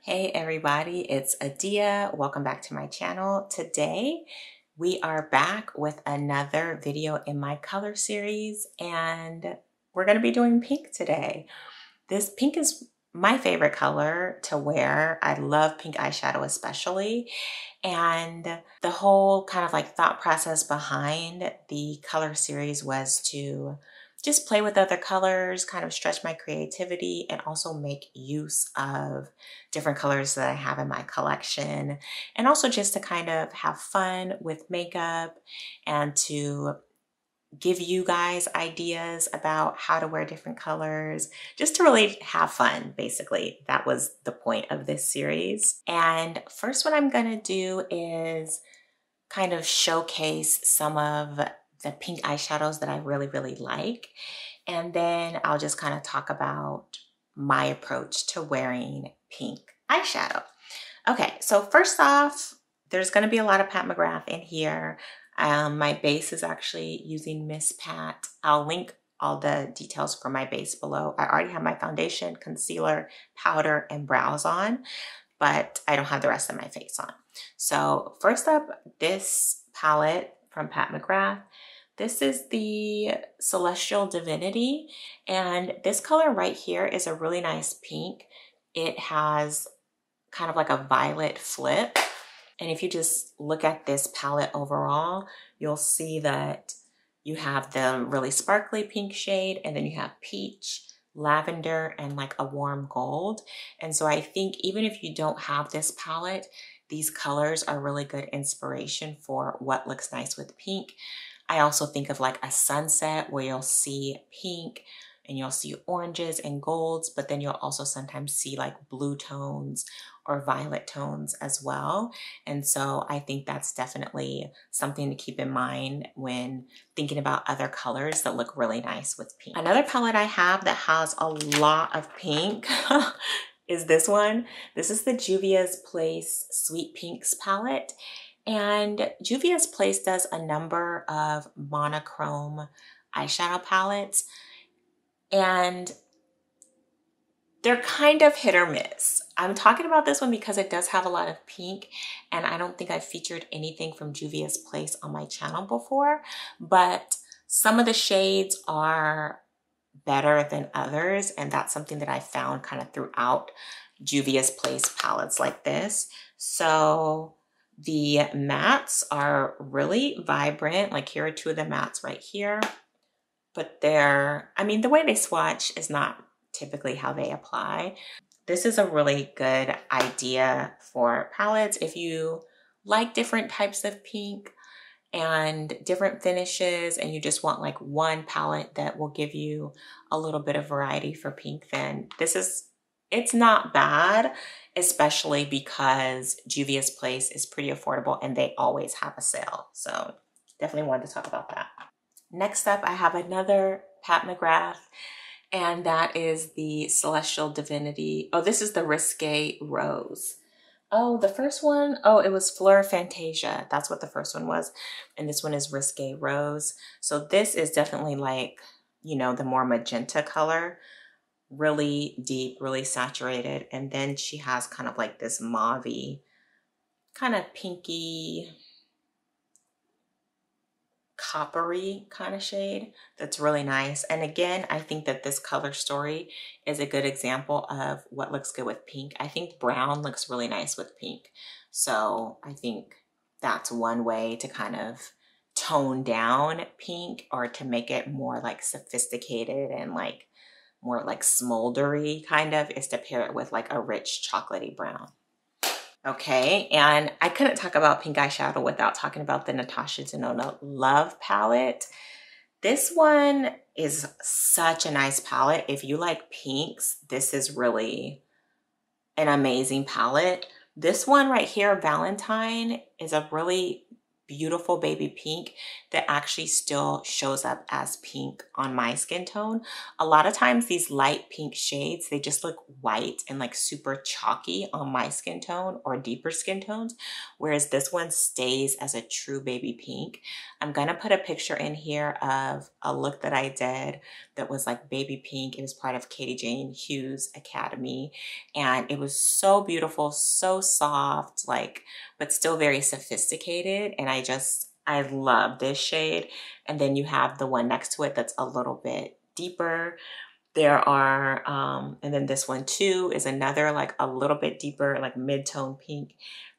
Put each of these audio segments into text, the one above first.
Hey everybody, it's Adia. Welcome back to my channel. Today we are back with another video in my color series and we're going to be doing pink today. This pink is my favorite color to wear. I love pink eyeshadow especially, and the whole kind of like thought process behind the color series was to just play with other colors, kind of stretch my creativity, and also make use of different colors that I have in my collection. And also just to kind of have fun with makeup and to give you guys ideas about how to wear different colors, just to really have fun, basically. That was the point of this series. And first what I'm gonna do is kind of showcase some of the pink eyeshadows that I really like. And then I'll just kind of talk about my approach to wearing pink eyeshadow. Okay, so first off, there's gonna be a lot of Pat McGrath in here. My base is actually using Miss Pat. I'll link all the details for my base below. I already have my foundation, concealer, powder, and brows on, but I don't have the rest of my face on. So first up, this palette from Pat McGrath. This is the Celestial Divinity, and this color right here is a really nice pink. It has kind of like a violet flip. And if you just look at this palette overall, you'll see that you have the really sparkly pink shade, and then you have peach, lavender, and like a warm gold. And so I think even if you don't have this palette, these colors are really good inspiration for what looks nice with pink. I also think of like a sunset where you'll see pink and you'll see oranges and golds, but then you'll also sometimes see like blue tones or violet tones as well. And so I think that's definitely something to keep in mind when thinking about other colors that look really nice with pink. Another palette I have that has a lot of pink is this one. This is the Juvia's Place Sweet Pinks palette. And Juvia's Place does a number of monochrome eyeshadow palettes, and they're kind of hit or miss. I'm talking about this one because it does have a lot of pink, and I don't think I've featured anything from Juvia's Place on my channel before, but some of the shades are better than others, and that's something that I found kind of throughout Juvia's Place palettes like this. So the mattes are really vibrant. Like here are two of the mattes right here, but they're, I mean, the way they swatch is not typically how they apply. This is a really good idea for palettes if you like different types of pink and different finishes, and you just want like one palette that will give you a little bit of variety for pink, then this is, it's not bad, especially because Juvia's Place is pretty affordable and they always have a sale. So definitely wanted to talk about that. Next up, I have another Pat McGrath, and that is the Celestial Divinity. Oh, this is the Risque Rose. Oh, the first one, oh, it was Fleur Fantasia. That's what the first one was. And this one is Risque Rose. So this is definitely like, you know, the more magenta color. Really deep, really saturated. And then she has kind of like this mauve-y, kind of pinky, coppery kind of shade that's really nice. And again, I think that this color story is a good example of what looks good with pink. I think brown looks really nice with pink. So I think that's one way to kind of tone down pink, or to make it more like sophisticated and like more like smoldery kind of, is to pair it with like a rich chocolatey brown. Okay, and I couldn't talk about pink eyeshadow without talking about the Natasha Denona Love palette. This one is such a nice palette. If you like pinks, this is really an amazing palette. This one right here, Valentine, is a really beautiful baby pink that actually still shows up as pink on my skin tone. A lot of times these light pink shades, they just look white and like super chalky on my skin tone or deeper skin tones, whereas this one stays as a true baby pink. I'm gonna put a picture in here of a look that I did that was like baby pink. It was part of Katie Jane Hughes Academy, and it was so beautiful, so soft, like, but still very sophisticated. And I love this shade. And then you have the one next to it that's a little bit deeper. There are, and then this one too is another like a little bit deeper, like mid-tone pink.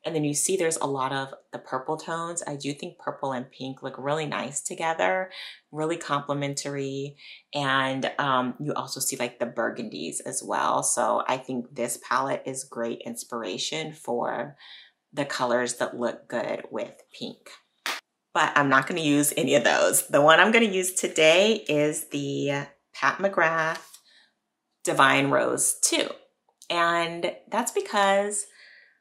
And then you see there's a lot of the purple tones. I do think purple and pink look really nice together, really complementary. And you also see like the burgundies as well. So I think this palette is great inspiration for the colors that look good with pink. But I'm not going to use any of those. The one I'm going to use today is the Pat McGrath Divine Rose 2. And that's because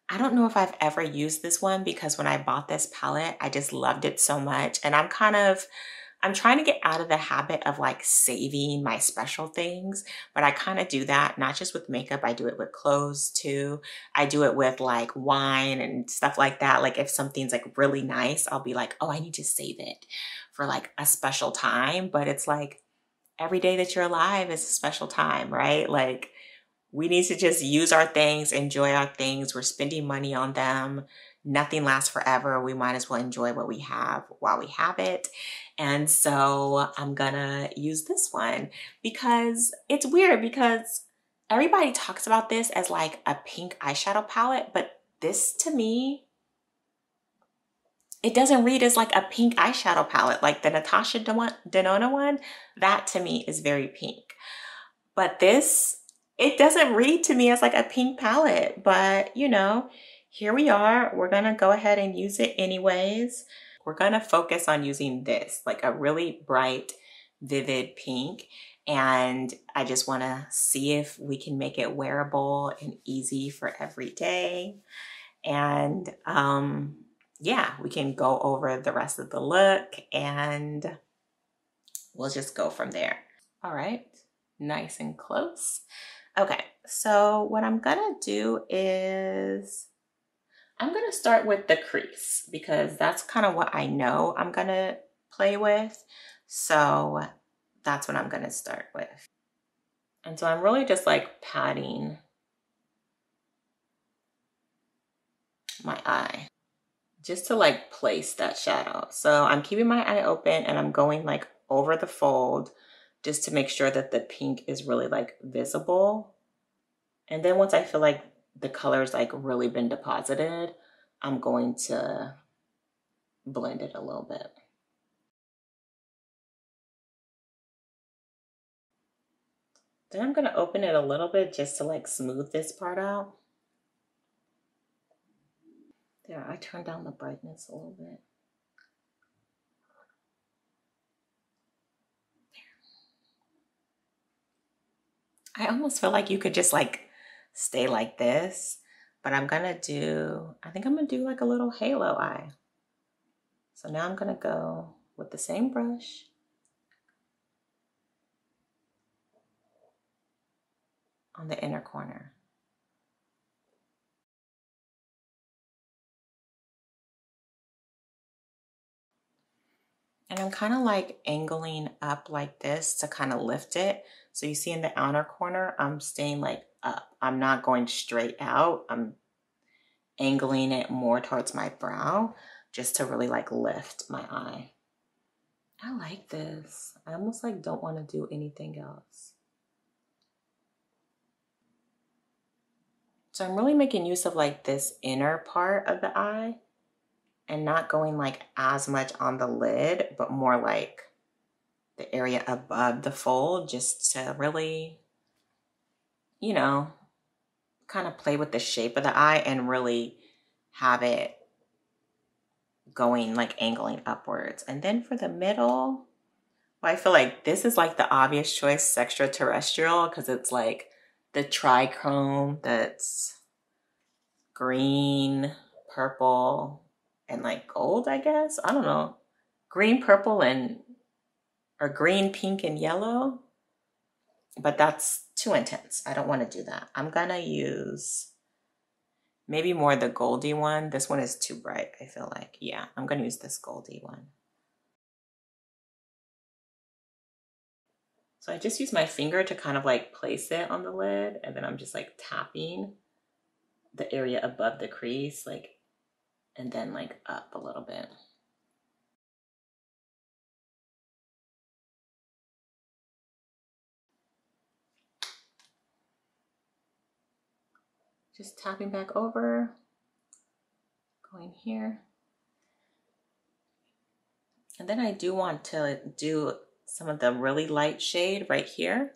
I don't know if I've ever used this one, because when I bought this palette, I just loved it so much. And I'm trying to get out of the habit of like saving my special things, but I kind of do that, not just with makeup, I do it with clothes too. I do it with like wine and stuff like that. Like if something's like really nice, I'll be like, oh, I need to save it for like a special time. But it's like every day that you're alive is a special time, right? Like we need to just use our things, enjoy our things. We're spending money on them. Nothing lasts forever. We might as well enjoy what we have while we have it. And so I'm gonna use this one because it's weird, because everybody talks about this as like a pink eyeshadow palette, but this to me, it doesn't read as like a pink eyeshadow palette. Like the Natasha Denona one, that to me is very pink. But this, it doesn't read to me as like a pink palette, but you know, here we are. We're gonna go ahead and use it anyways. We're gonna focus on using this, like a really bright, vivid pink. And I just wanna see if we can make it wearable and easy for every day. And yeah, we can go over the rest of the look and we'll just go from there. All right, nice and close. Okay, so what I'm gonna do is I'm gonna start with the crease because that's kind of what I know I'm gonna play with. So that's what I'm gonna start with. And so I'm really just like patting my eye just to like place that shadow. So I'm keeping my eye open and I'm going like over the fold just to make sure that the pink is really like visible. And then once I feel like the color's like really been deposited, I'm going to blend it a little bit. Then I'm gonna open it a little bit just to like smooth this part out. There, I turned down the brightness a little bit. I almost feel like you could just like stay like this, but I think I'm gonna do like a little halo eye. So now I'm gonna go with the same brush on the inner corner. And I'm kind of like angling up like this to kind of lift it. So you see in the outer corner, I'm staying like up. I'm not going straight out. I'm angling it more towards my brow just to really like lift my eye. I like this. I almost like don't want to do anything else. So I'm really making use of like this inner part of the eye and not going like as much on the lid, but more like the area above the fold, just to really, you know, kind of play with the shape of the eye and really have it going like angling upwards. And then for the middle, well, I feel like this is like the obvious choice, extraterrestrial, because it's like the trichrome that's green, purple, and like gold, I guess. I don't know. Green, purple, and or green, pink, and yellow. But that's too intense. I don't want to do that. I'm gonna use maybe more the goldy one. This one is too bright, I feel like. Yeah, I'm gonna use this goldy one. So I just use my finger to kind of like place it on the lid, and then I'm just like tapping the area above the crease, like, and then like up a little bit. Just tapping back over, going here. And then I do want to do some of the really light shade right here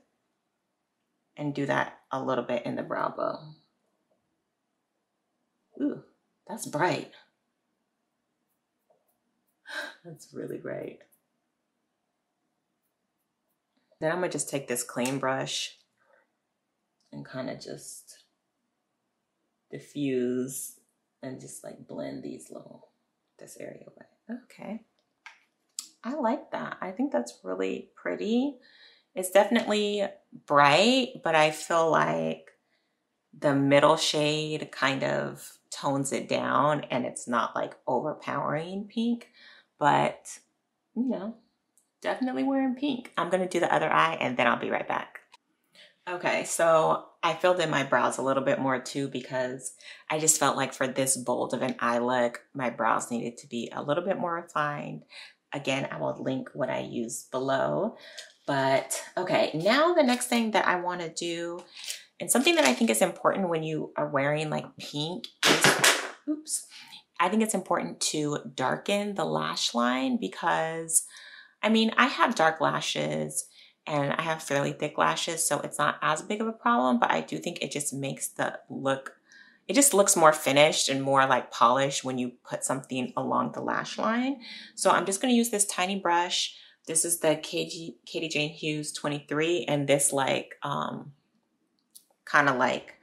and do that a little bit in the brow bone. Ooh, that's bright. That's really bright. Then I'm gonna just take this clean brush and kind of just diffuse and just like blend this area away. Okay. I like that. I think that's really pretty. It's definitely bright, but I feel like the middle shade kind of tones it down and it's not like overpowering pink, but you know, definitely wearing pink. I'm gonna do the other eye and then I'll be right back. Okay, so I filled in my brows a little bit more too because I just felt like for this bold of an eye look, my brows needed to be a little bit more refined. Again, I will link what I use below. But okay, now the next thing that I want to do, and something that I think is important when you are wearing like pink is, oops, I think it's important to darken the lash line because, I mean, I have dark lashes and I have fairly thick lashes, so it's not as big of a problem, but I do think it just makes the look, it just looks more finished and more like polished when you put something along the lash line. So I'm just gonna use this tiny brush. This is the Katie Jane Hughes 23, and this like, kind of like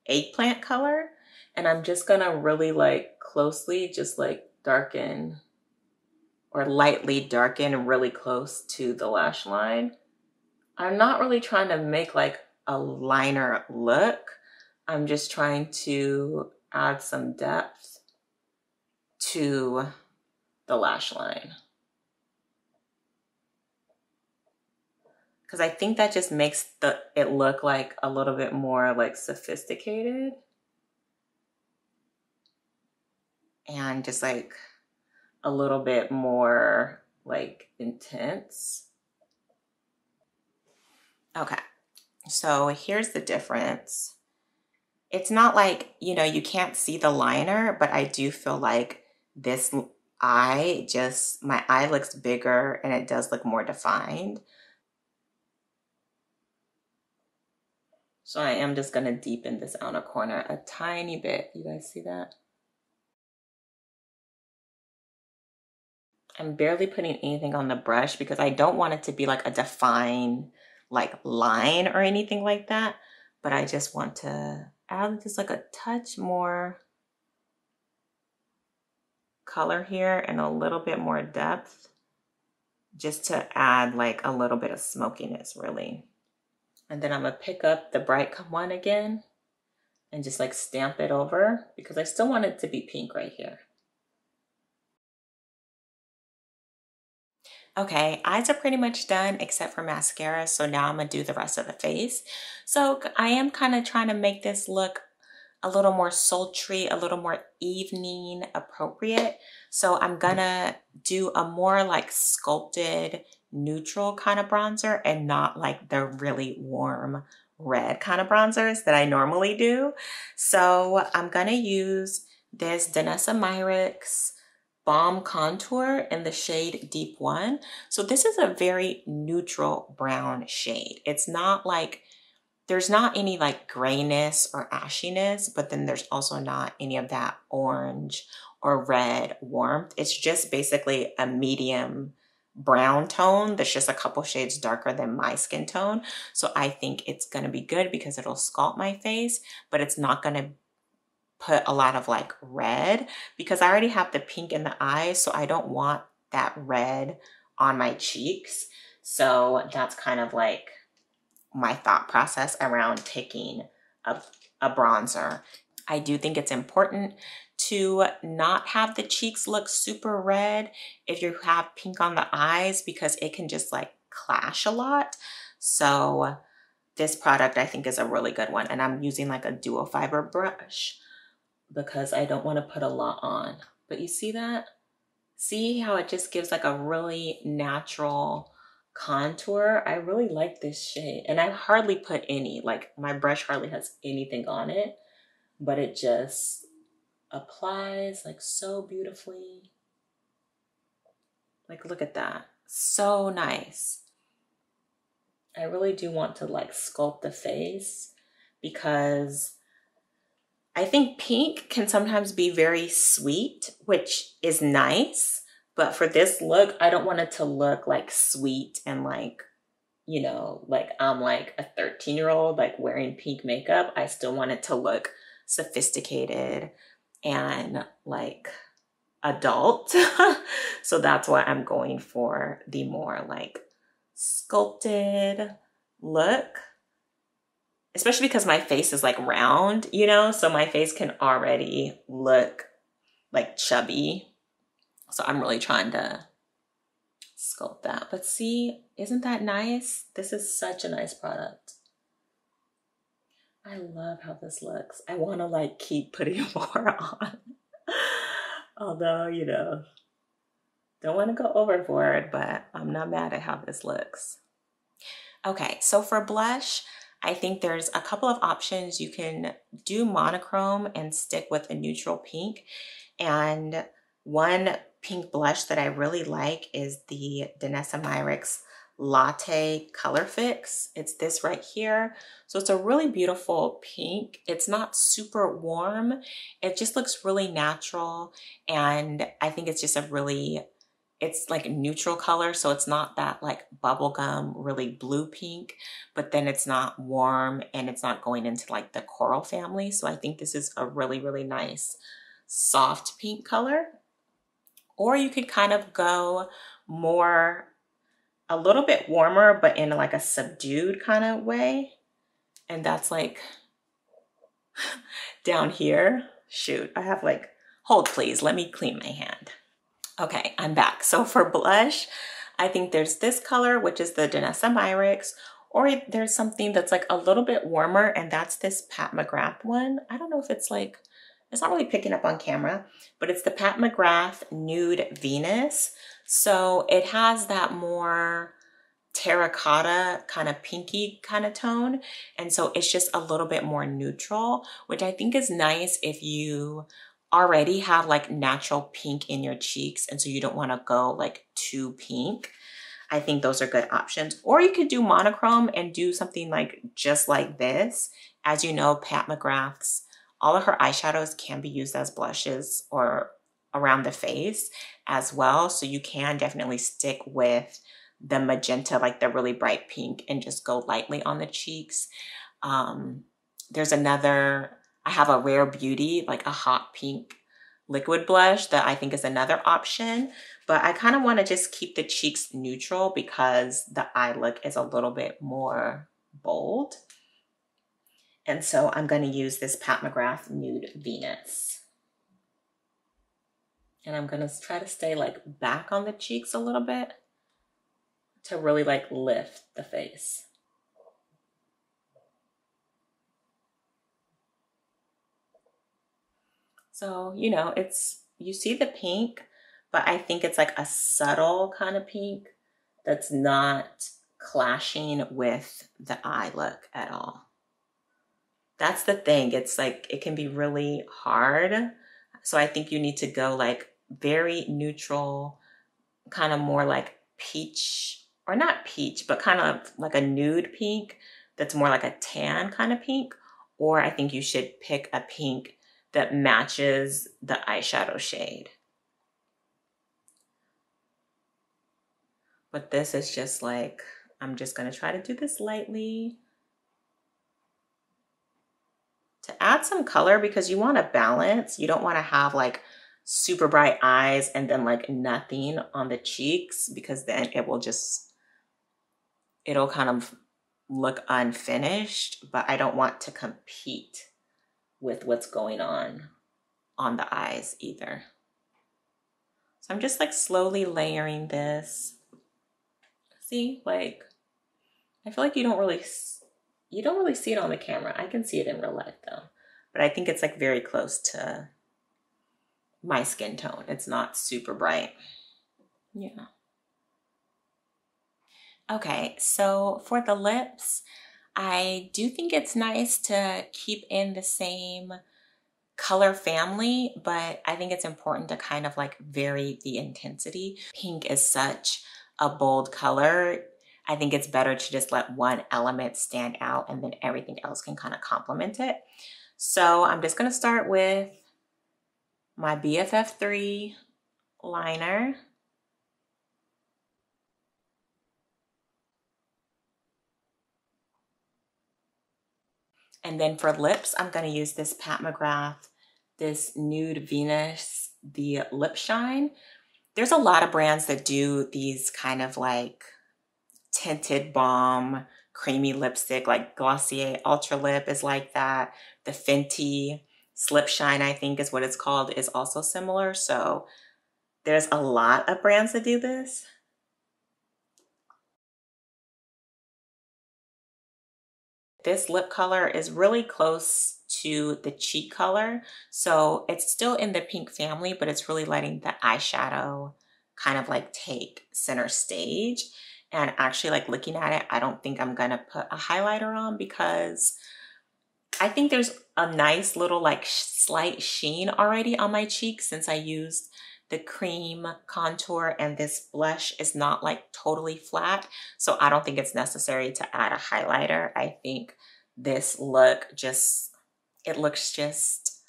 eggplant color. And I'm just gonna really like closely just like darken or lightly darken really close to the lash line. I'm not really trying to make like a liner look. I'm just trying to add some depth to the lash line. Because I think that just makes it look like a little bit more like sophisticated. And just like a little bit more like intense. Okay, so here's the difference. It's not like, you know, you can't see the liner, but I do feel like this eye just, my eye looks bigger and it does look more defined. So I am just gonna deepen this outer corner a tiny bit. You guys see that? I'm barely putting anything on the brush because I don't want it to be like a defined like line or anything like that. But I just want to add just like a touch more color here and a little bit more depth just to add like a little bit of smokiness really. And then I'm gonna pick up the bright one again and just like stamp it over because I still want it to be pink right here. Okay, eyes are pretty much done except for mascara, so now I'm gonna do the rest of the face. So I am kind of trying to make this look a little more sultry, a little more evening appropriate. So I'm gonna do a more like sculpted neutral kind of bronzer and not like the really warm red kind of bronzers that I normally do. So I'm gonna use this Danessa Myricks Balm Contour in the shade Deep 1. So this is a very neutral brown shade. It's not like, there's not any like grayness or ashiness, but then there's also not any of that orange or red warmth. It's just basically a medium brown tone that's just a couple shades darker than my skin tone. So I think it's gonna be good because it'll sculpt my face, but it's not gonna put a lot of like red because I already have the pink in the eyes, so I don't want that red on my cheeks. So that's kind of like my thought process around picking a bronzer. I do think it's important to not have the cheeks look super red if you have pink on the eyes because it can just like clash a lot. So this product I think is a really good one, and I'm using like a dual fiber brush because I don't want to put a lot on. But you see that? See how it just gives like a really natural contour? I really like this shade, and I hardly put any, like my brush hardly has anything on it, but it just applies like so beautifully. Like look at that, so nice. I really do want to like sculpt the face because I think pink can sometimes be very sweet, which is nice, but for this look, I don't want it to look like sweet and like, you know, like I'm like a 13-year-old like wearing pink makeup. I still want it to look sophisticated and like adult. So that's why I'm going for the more like sculpted look, especially because my face is like round, you know, so my face can already look like chubby. So I'm really trying to sculpt that. But see, isn't that nice? This is such a nice product. I love how this looks. I want to like keep putting more on. Although, you know, don't want to go overboard, but I'm not mad at how this looks. Okay, so for blush, I think there's a couple of options. You can do monochrome and stick with a neutral pink. And one pink blush that I really like is the Danessa Myricks Latte Color Fix. It's this right here. So it's a really beautiful pink. It's not super warm. It just looks really natural. And I think it's just a really, it's like a neutral color. So it's not that like bubblegum, really blue pink, but then it's not warm and it's not going into like the coral family. So I think this is a really, really nice soft pink color. Or you could kind of go more, a little bit warmer, but in like a subdued kind of way. And that's like down here. Shoot, I have like, hold please, let me clean my hand. Okay, I'm back. So for blush, I think there's this color, which is the Danessa Myricks, or there's something that's like a little bit warmer, and that's this Pat McGrath one. I don't know if it's like, it's not really picking up on camera, but it's the Pat McGrath Nude Venus. So it has that more terracotta kind of pinky kind of tone. And so it's just a little bit more neutral, which I think is nice if you already have like natural pink in your cheeks and so you don't want to go like too pink. I think those are good options. Or you could do monochrome and do something like just like this. As you know, Pat McGrath's, all of her eyeshadows can be used as blushes or around the face as well. So you can definitely stick with the magenta, like the really bright pink, and just go lightly on the cheeks. There's another, I have a Rare Beauty, like a hot pink liquid blush that I think is another option, but I kind of want to just keep the cheeks neutral because the eye look is a little bit more bold. And so I'm going to use this Pat McGrath Nude Venus. And I'm going to try to stay like back on the cheeks a little bit to really like lift the face. So, you know, it's, you see the pink, but I think it's like a subtle kind of pink that's not clashing with the eye look at all. That's the thing. It's like, it can be really hard. So I think you need to go like very neutral, kind of more like peach, or not peach, but kind of like a nude pink that's more like a tan kind of pink. Or I think you should pick a pink that matches the eyeshadow shade. But this is just like, I'm just gonna try to do this lightly to add some color because you want to balance. You don't want to have like super bright eyes and then like nothing on the cheeks, because then it'll kind of look unfinished, but I don't want to compete with what's going on the eyes either. So I'm just like slowly layering this. See, like, I feel like you don't really see it on the camera. I can see it in real life though, but I think it's like very close to my skin tone. It's not super bright. Yeah. Okay, so for the lips, I do think it's nice to keep in the same color family, but I think it's important to kind of like vary the intensity. Pink is such a bold color. I think it's better to just let one element stand out and then everything else can kind of complement it. So I'm just gonna start with my BFF3 liner. And then for lips, I'm gonna use this Pat McGrath, this Nude Venus, the Lip Shine. There's a lot of brands that do these kind of like tinted balm, creamy lipstick, like Glossier Ultra Lip is like that. The Fenty Slip Shine, I think is what it's called, is also similar. So there's a lot of brands that do this. This lip color is really close to the cheek color. So it's still in the pink family, but it's really letting the eyeshadow kind of like take center stage. And actually, like, looking at it, I don't think I'm gonna put a highlighter on because I think there's a nice little like slight sheen already on my cheeks since I used the cream contour, and this blush is not like totally flat. So I don't think it's necessary to add a highlighter. I think this look it looks just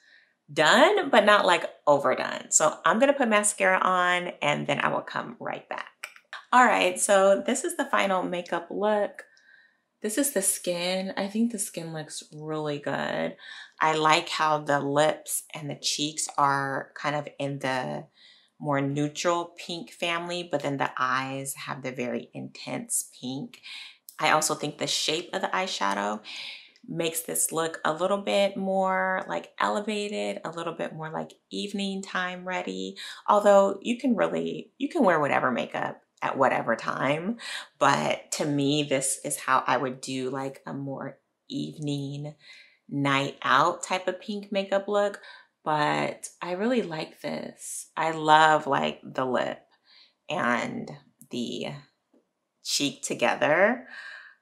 done, but not like overdone. So I'm gonna put mascara on and then I will come right back. All right, so this is the final makeup look. This is the skin. I think the skin looks really good. I like how the lips and the cheeks are kind of in the more neutral pink family, but then the eyes have the very intense pink. I also think the shape of the eyeshadow makes this look a little bit more like elevated, a little bit more like evening time ready. Although you can wear whatever makeup at whatever time. But to me, this is how I would do like a more evening, night out type of pink makeup look. But I really like this. I love like the lip and the cheek together.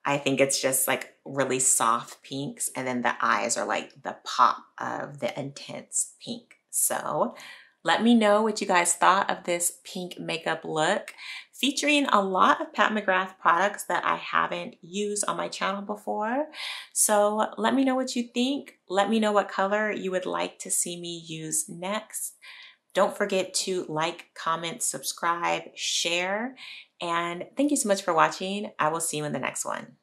I think it's just like really soft pinks, and then the eyes are like the pop of the intense pink. So let me know what you guys thought of this pink makeup look, featuring a lot of Pat McGrath products that I haven't used on my channel before. So let me know what you think. Let me know what color you would like to see me use next. Don't forget to like, comment, subscribe, share, and thank you so much for watching. I will see you in the next one.